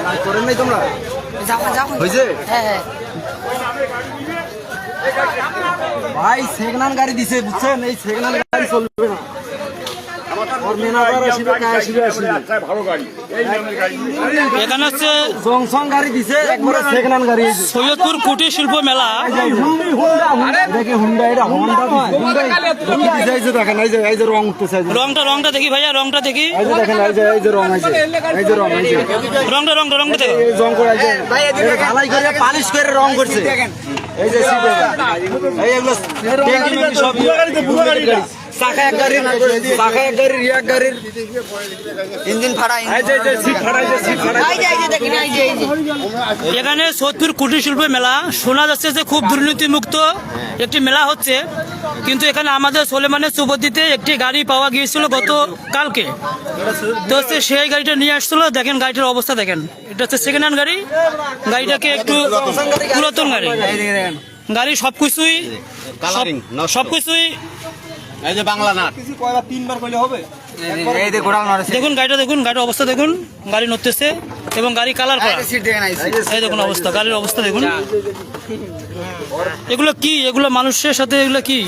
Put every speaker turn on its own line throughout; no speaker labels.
ভাই করেন নাই তোমরা হয়েছে ভাই সেকেন্ড হ্যান্ড গাড়ি দিছে বুঝছেন এই সেকেন্ড হ্যান্ড গাড়ি চলবে না
এখানে হচ্ছে
জংশন গাড়ি দিছে একবারে সেকেন্ড হ্যান্ড গাড়ি
সৈয়দপুর কুটির শিল্প মেলা।
দেখেন এই যে রং উঠতেছে
রংটা দেখি ভাইয়া, রংটা দেখি,
এই যে দেখেন এই যে রং আছে এই যে রং
রংটা দেখি,
রং করে ঢালাই করে পালিশ করে রং করছে এই যে এই এগুলো সব চাকা এক গাড়ির এক গাড়ির ইঞ্জিন ফাড়া
এখানে সৈয়দপুর কুটির শিল্প মেলা শোনা যাচ্ছে যে খুব দুর্নীতিমুক্ত একটি মেলা হচ্ছে, কিন্তু এখানে আমাদের সোলেমানের সুবদ্দিতে একটি গাড়ি পাওয়া গিয়েছিল গত কালকে। তো হচ্ছে সেই গাড়িটা নিয়ে আসছিল, দেখেন গাড়িটার অবস্থা দেখেন, এটা হচ্ছে সেকেন্ড হ্যান্ড গাড়ি, গাড়িটাকে একটু পুরাতন গাড়ি, গাড়ি সবকিছুই
এই যে বাংলা নাট তিনবার কইলে হবে এই যে ঘোড়া মারছে
দেখুন গাড়িটা, দেখুন গাড়ির অবস্থা দেখুন, গাড়ি নড়তেছে এবং গাড়ি কালার করা, এই দেখুন অবস্থা, গাড়ির অবস্থা দেখুন। এগুলো কি, এগুলো মানুষের সাথে এগুলো কি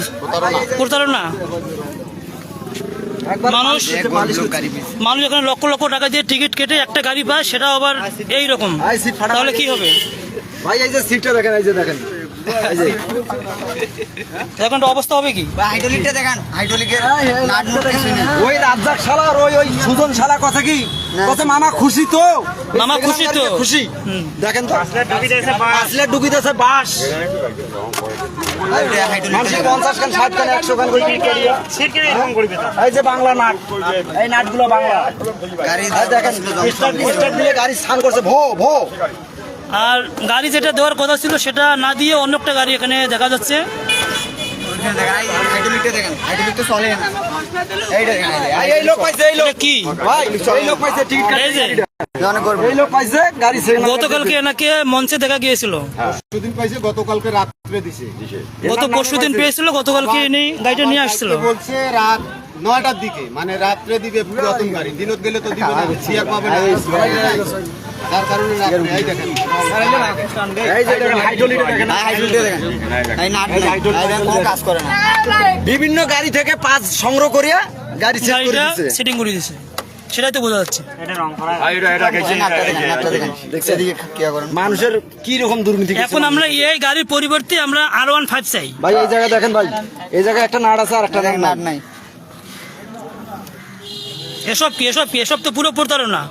প্রতারণা? মানুষ এখানে লক্ষ লক্ষ টাকা দিয়ে টিকিট কেটে একটা গাড়ি পায়, সেটা আবার এইরকম, তাহলে কি হবে
ভাই? এই যে সিটটা দেখেন, এই যে দেখেন
এখন অবস্থা হবে কি?
হাইড্রোলিকটা দেখেন, হাইড্রোলিকের
ওই রাজ্জাক শালা আর ওই সুজন শালা কথা কি কথা, মামা খুশি তো,
মামা খুশি তো,
খুশি দেখেন তো আসলে ঢুকিতেছে বাস 50 খান 60 খান 100 খান করে এই যে বাংলা নাট, এই নাটগুলো বাংলা
গাড়ি
দেখেন স্টার্ট দিয়ে গাড়ি স্থান করছে ভো ভো।
আর গাড়ি যেটা দেওয়ার কথা ছিল সেটা না দিয়ে অন্য একটা গাড়ি এখানে দেখা যাচ্ছে।
হাইড্রোলিকটা দেখেন, হাইড্রোলিক তো চলে না।
এই লোক পাইছে, এই লোক
কি
ভাই, এই লোক পাইছে টিকিট
এই যে
এই লোক পাইছে গাড়ি
গতকালকে এনাকে মঞ্চে দেখা গিয়েছিল,
পরশুদিন পাইছে, গতকালকে রাত্রে দিছে,
গত পরশুদিন পেয়েছিল, গতকালকে গাড়িটা নিয়ে আসছিল।
বলছে রাত 9টার দিকে, মানে রাত্রে দিবে পুরাতন গাড়ি, দিনত গেলে তো দিবে না, সিয়া পাবে না, তার কারণে রাত্রে। এই দেখেন
এই যে দেখেন হাইড্রোলিক দেখেন,
হাইড্রোলিকটা দেখেন, এই নাট কোনো কাজ করে না।
বিভিন্ন গাড়ি থেকে পাঁচ সংগ্রহ করিয়া গাড়ি সেট করে
গাড়িটা
দিয়েছে।
সেটিং করে দিয়েছে, সেটাই তো বোঝা যাচ্ছে।
মানুষের কি রকম দুর্নীতি করছে।
এখন আমরা এই গাড়ির পরিবর্তে আমরা R15 চাই
ভাই এই জায়গা দেখেন ভাই, এই জায়গায় একটা নাট আছে আর একটা
নাট নাই।
এসব তো পুরো প্রতারণা।